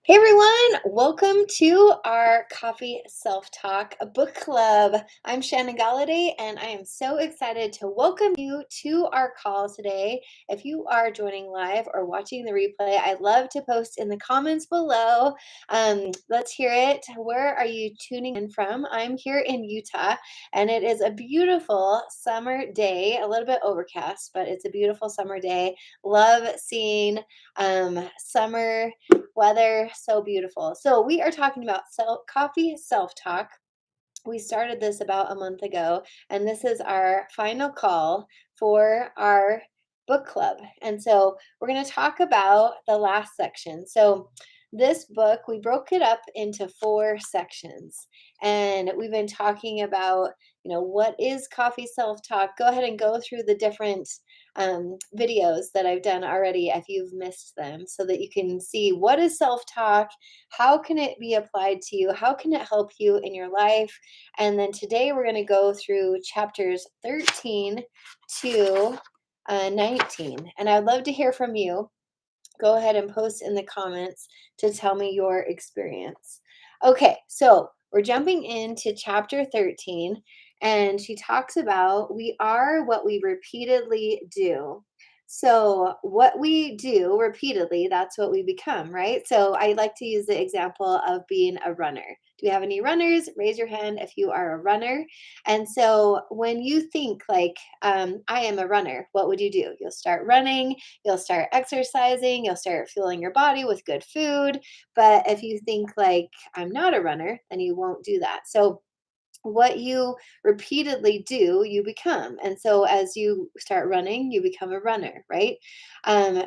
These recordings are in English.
Hey everyone, welcome to our Coffee Self Talk book club. I'm Shannon Golladay, and I am so excited to welcome you to our call today. If you are joining live or watching the replay, I'd love to post in the comments below. Let's hear it. Where are you tuning in from? I'm here in Utah, and it is a beautiful summer day, a little bit overcast, but it's a beautiful summer day. Love seeing summer weather, so beautiful. So we are talking about coffee self-talk. We started this about a month ago, and this is our final call for our book club. And so we're going to talk about the last section. So this book, we broke it up into four sections, and we've been talking about, what is coffee self-talk. Go ahead and go through the different videos that I've done already if you've missed them, so that you can see what is self-talk, how can it be applied to you, how can it help you in your life. And then today we're going to go through chapters 13 to 19. And I'd love to hear from you. Go ahead and post in the comments to tell me your experience. Okay, so we're jumping into chapter 13, and she talks about we are what we repeatedly do. So, what we do repeatedly, that's what we become, right? So, I like to use the example of being a runner. Do we have any runners? Raise your hand if you are a runner. And so, when you think like, I am a runner, what would you do? You'll start running. You'll start exercising, you'll start fueling your body with good food. But if you think like, I'm not a runner, then you won't do that. So what you repeatedly do, you become. And so as you start running, you become a runner, right?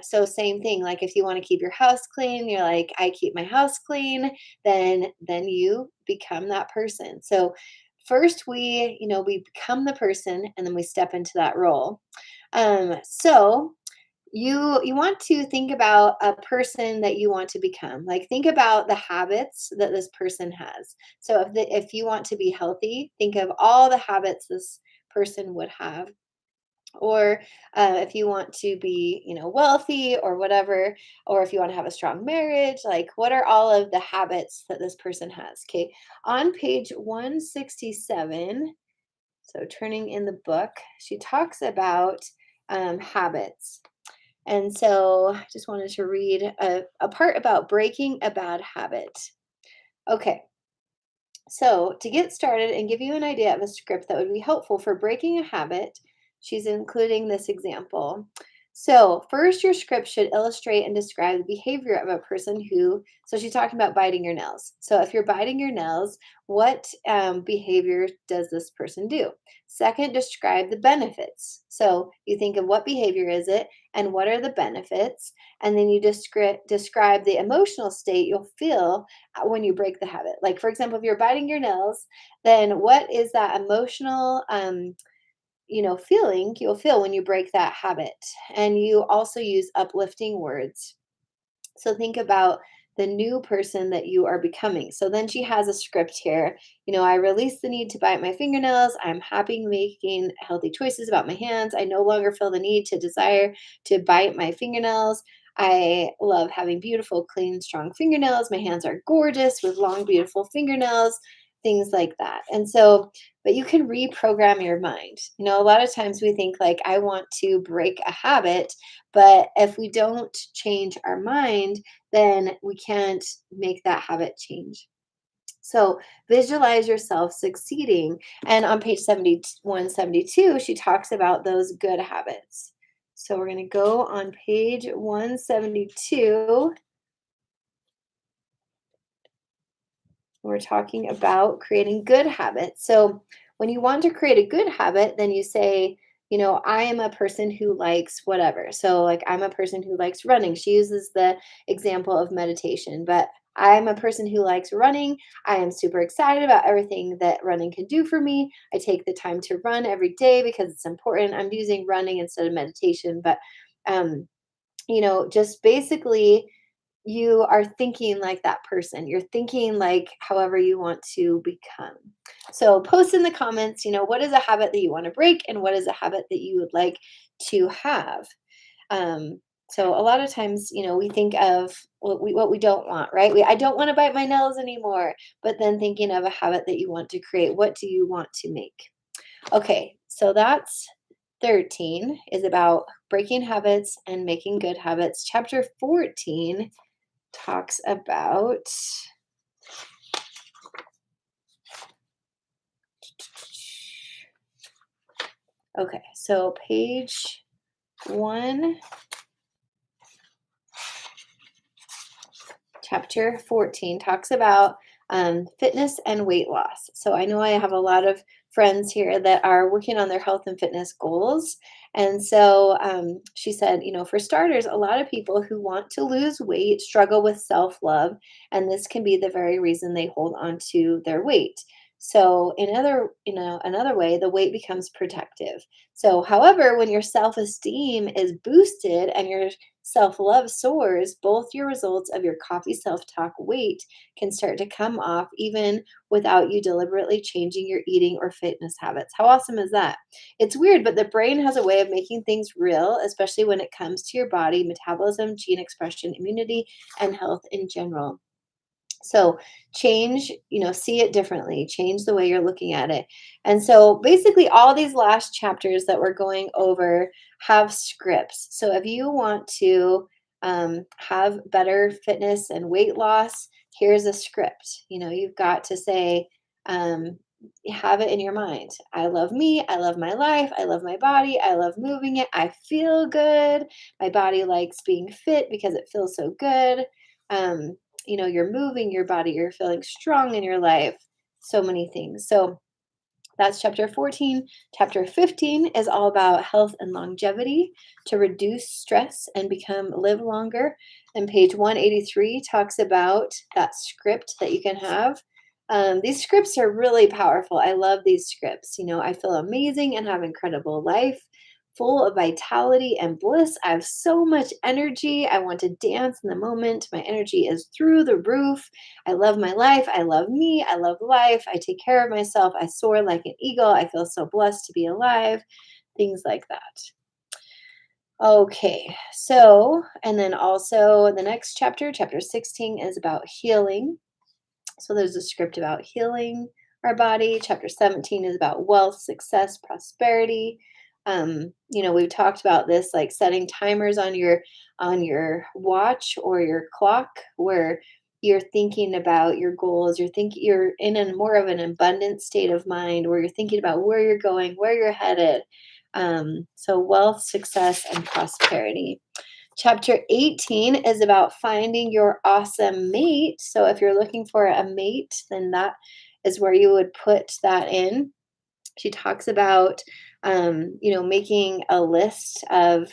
So same thing, like if you want to keep your house clean, you're like, I keep my house clean, then you become that person. So first we become the person, and then we step into that role. So you want to think about a person that you want to become. Like, think about the habits that this person has. So if you want to be healthy, think of all the habits this person would have. Or if you want to be, wealthy or whatever, or if you want to have a strong marriage, like, what are all of the habits that this person has? Okay, on page 167, so turning in the book, she talks about habits. And so I just wanted to read a part about breaking a bad habit. Okay, so to get started and give you an idea of a script that would be helpful for breaking a habit, she's including this example. So, first, your script should illustrate and describe the behavior of a person who, so she's talking about biting your nails. So, if you're biting your nails, what behavior does this person do? Second, describe the benefits. So, you think of what behavior is it and what are the benefits, and then you describe the emotional state you'll feel when you break the habit. Like, for example, if you're biting your nails, then what is that emotional feeling you'll feel when you break that habit? And you also use uplifting words. So think about the new person that you are becoming. So then she has a script here. I release the need to bite my fingernails. I'm happy making healthy choices about my hands. I no longer feel the need to desire to bite my fingernails. I love having beautiful, clean, strong fingernails. My hands are gorgeous with long, beautiful fingernails, things like that. And so, but you can reprogram your mind. A lot of times we think like, I want to break a habit, but if we don't change our mind, then we can't make that habit change. So visualize yourself succeeding. And on page 172, she talks about those good habits. So we're going to go on page 172. We're talking about creating good habits. So when you want to create a good habit, then you say, I am a person who likes whatever. So, like, I'm a person who likes running. She uses the example of meditation, but I'm a person who likes running. I am super excited about everything that running can do for me. I take the time to run every day because it's important. I'm using running instead of meditation, but um, just basically you are thinking like that person. You're thinking like however you want to become. So post in the comments, what is a habit that you want to break and what is a habit that you would like to have? Um, So a lot of times, we think of what we don't want, right? I don't want to bite my nails anymore, but then thinking of a habit that you want to create. What do you want to make? Okay, so that's 13 is about breaking habits and making good habits. Chapter 14 talks about, okay, so page 1, chapter 14 talks about fitness and weight loss. So I know I have a lot of friends here that are working on their health and fitness goals. And so she said, for starters, a lot of people who want to lose weight struggle with self love. And this can be the very reason they hold on to their weight. So another way, the weight becomes protective. So, however, when your self-esteem is boosted and your self love soars, both your results of your coffee self talk weight can start to come off even without you deliberately changing your eating or fitness habits. How awesome is that? It's weird, but the brain has a way of making things real, especially when it comes to your body, metabolism, gene expression, immunity, and health in general. So change, see it differently, change the way you're looking at it. And so basically, all these last chapters that we're going over have scripts. So if you want to have better fitness and weight loss, here's a script. You've got to say, um, have it in your mind. I love me. I love my life. I love my body. I love moving it. I feel good. My body likes being fit because it feels so good. Um, you're moving your body, you're feeling strong in your life, so many things. So that's chapter 14. Chapter 15 is all about health and longevity to reduce stress and live longer. And page 183 talks about that script that you can have. These scripts are really powerful. I love these scripts. I feel amazing and have incredible life, full of vitality and bliss. I have so much energy. I want to dance in the moment. My energy is through the roof. I love my life. I love me. I love life. I take care of myself. I soar like an eagle. I feel so blessed to be alive. Things like that. Okay, so, and then also the next chapter, chapter 16, is about healing. So there's a script about healing our body. Chapter 17 is about wealth, success, prosperity. We've talked about this, like setting timers on your watch or your clock, where you're thinking about your goals. You're in a more of an abundant state of mind, where you're thinking about where you're going, where you're headed. So wealth, success, and prosperity. Chapter 18 is about finding your awesome mate. So if you're looking for a mate, then that is where you would put that in. She talks about, making a list of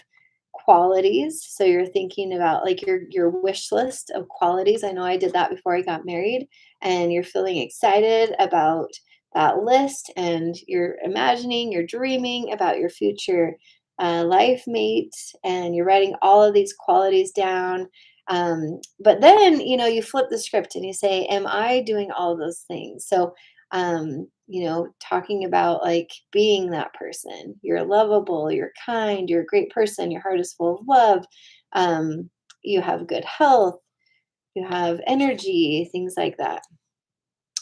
qualities. So you're thinking about like your wish list of qualities. I know I did that before I got married, and you're feeling excited about that list, and you're imagining, you're dreaming about your future life mate, and you're writing all of these qualities down. But then, you flip the script and you say, am I doing all of those things? So talking about like being that person. You're lovable, you're kind, you're a great person, your heart is full of love, um, you have good health, you have energy, things like that.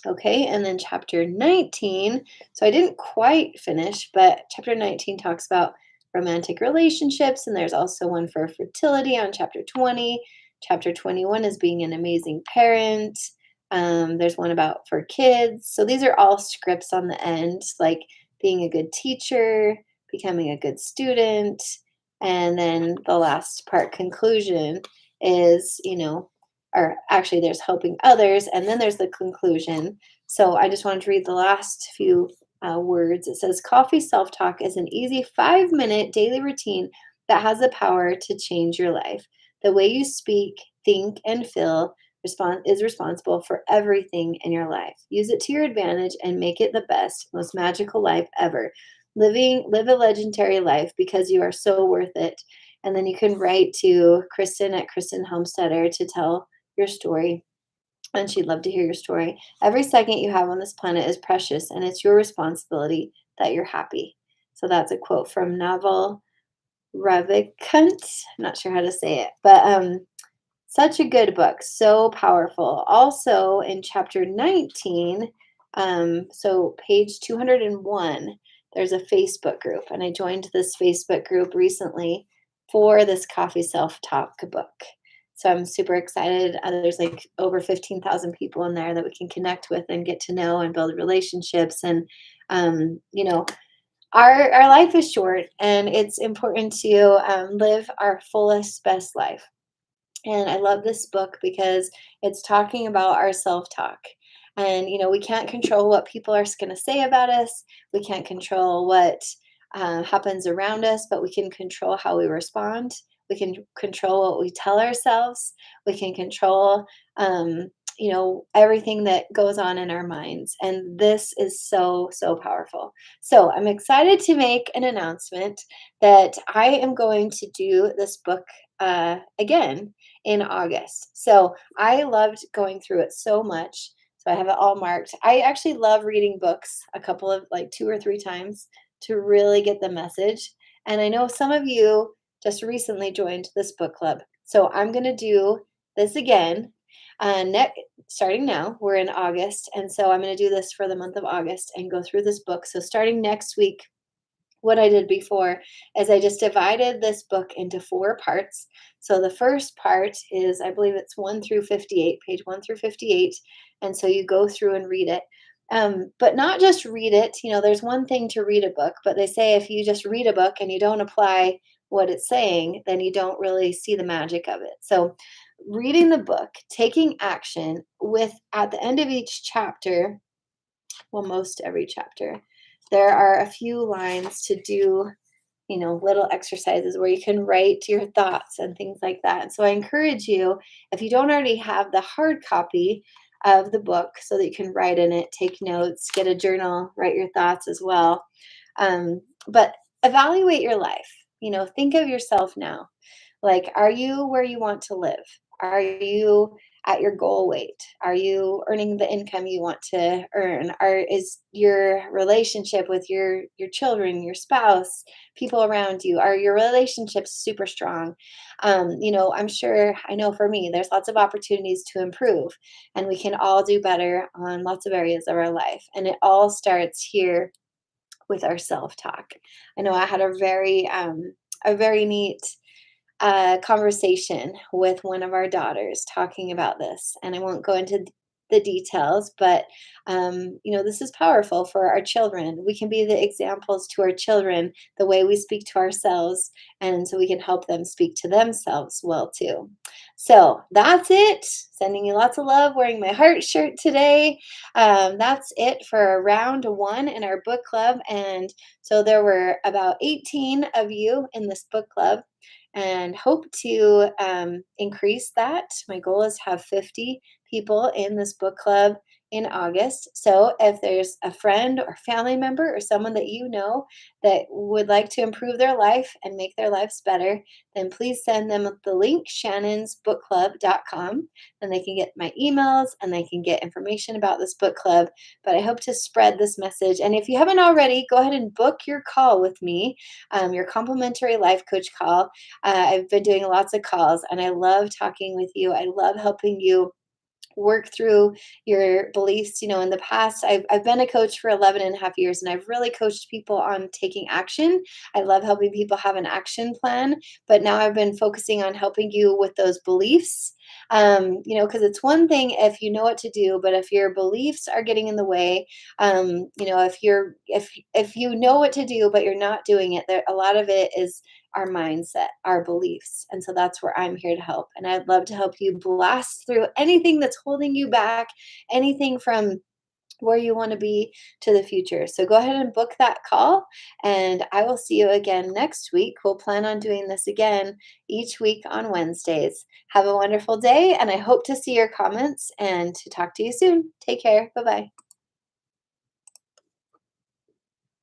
Okay, and then chapter 19. So I didn't quite finish, but chapter 19 talks about romantic relationships, and there's also one for fertility on chapter 20. Chapter 21 is being an amazing parent. There's one about for kids. So these are all scripts on the end, like being a good teacher, becoming a good student. And then the last part, conclusion, is, or actually there's helping others, and then there's the conclusion. So I just wanted to read the last few words. It says, coffee self-talk is an easy 5-minute daily routine that has the power to change your life. The way you speak, think, and feel is responsible for everything in your life. Use it to your advantage and make it the best, most magical life ever. Live a legendary life because you are so worth it. And then you can write to Kristen at Kristen Homesteader to tell your story, and she'd love to hear your story. Every second you have on this planet is precious, and it's your responsibility that you're happy. So that's a quote from Naval Ravikant. I'm not sure how to say it, but such a good book, so powerful. Also in chapter 19, so page 201, there's a Facebook group, and I joined this Facebook group recently for this coffee self-talk book. So I'm super excited. There's like over 15,000 people in there that we can connect with and get to know and build relationships. And you know, our life is short, and it's important to live our fullest, best life. And I love this book because it's talking about our self talk. And, we can't control what people are going to say about us. We can't control what happens around us, but we can control how we respond. We can control what we tell ourselves. We can control, everything that goes on in our minds. And this is so, so powerful. So I'm excited to make an announcement that I am going to do this book again in August. So I loved going through it so much. So I have it all marked. I actually love reading books a couple of like two or three times to really get the message. And I know some of you just recently joined this book club. So I'm going to do this again. Starting now, we're in August. And so I'm going to do this for the month of August and go through this book. So starting next week, what I did before is I just divided this book into four parts. So the first part is, I believe it's 1 through 58, page 1 through 58. And so you go through and read it. But not just read it. There's one thing to read a book, but they say if you just read a book and you don't apply what it's saying, then you don't really see the magic of it. So reading the book, taking action with at the end of each chapter, well, most every chapter, there are a few lines to do, little exercises where you can write your thoughts and things like that. And so I encourage you, if you don't already have the hard copy of the book so that you can write in it, take notes, get a journal, write your thoughts as well. But evaluate your life. Think of yourself now. Like, are you where you want to live? Are you at your goal weight? Are you earning the income you want to earn? Is your relationship with your children, your spouse, people around you, are your relationships super strong? I'm sure, I know for me, there's lots of opportunities to improve, and we can all do better on lots of areas of our life. And it all starts here with our self-talk. I know I had a very neat conversation with one of our daughters talking about this. And I won't go into the details, but this is powerful for our children. We can be the examples to our children, the way we speak to ourselves, and so we can help them speak to themselves well too. So that's it. Sending you lots of love, wearing my heart shirt today. That's it for round one in our book club. And so there were about 18 of you in this book club, and hope to increase that. My goal is to have 50 people in this book club in August. So if there's a friend or family member or someone that you know that would like to improve their life and make their lives better, then please send them the link, shannonsbookclub.com, and they can get my emails and they can get information about this book club. But I hope to spread this message. And if you haven't already, go ahead and book your call with me, your complimentary life coach call. I've been doing lots of calls, and I love talking with you. I love helping you work through your beliefs. In the past, I've been a coach for 11 and a half years, and I've really coached people on taking action. I love helping people have an action plan, but now I've been focusing on helping you with those beliefs. Because it's one thing if you know what to do, but if your beliefs are getting in the way, if you know what to do but you're not doing it, there a lot of it is our mindset, our beliefs. And so that's where I'm here to help. And I'd love to help you blast through anything that's holding you back, anything from where you want to be to the future. So go ahead and book that call, and I will see you again next week. We'll plan on doing this again each week on Wednesdays. Have a wonderful day, and I hope to see your comments and to talk to you soon. Take care. Bye bye.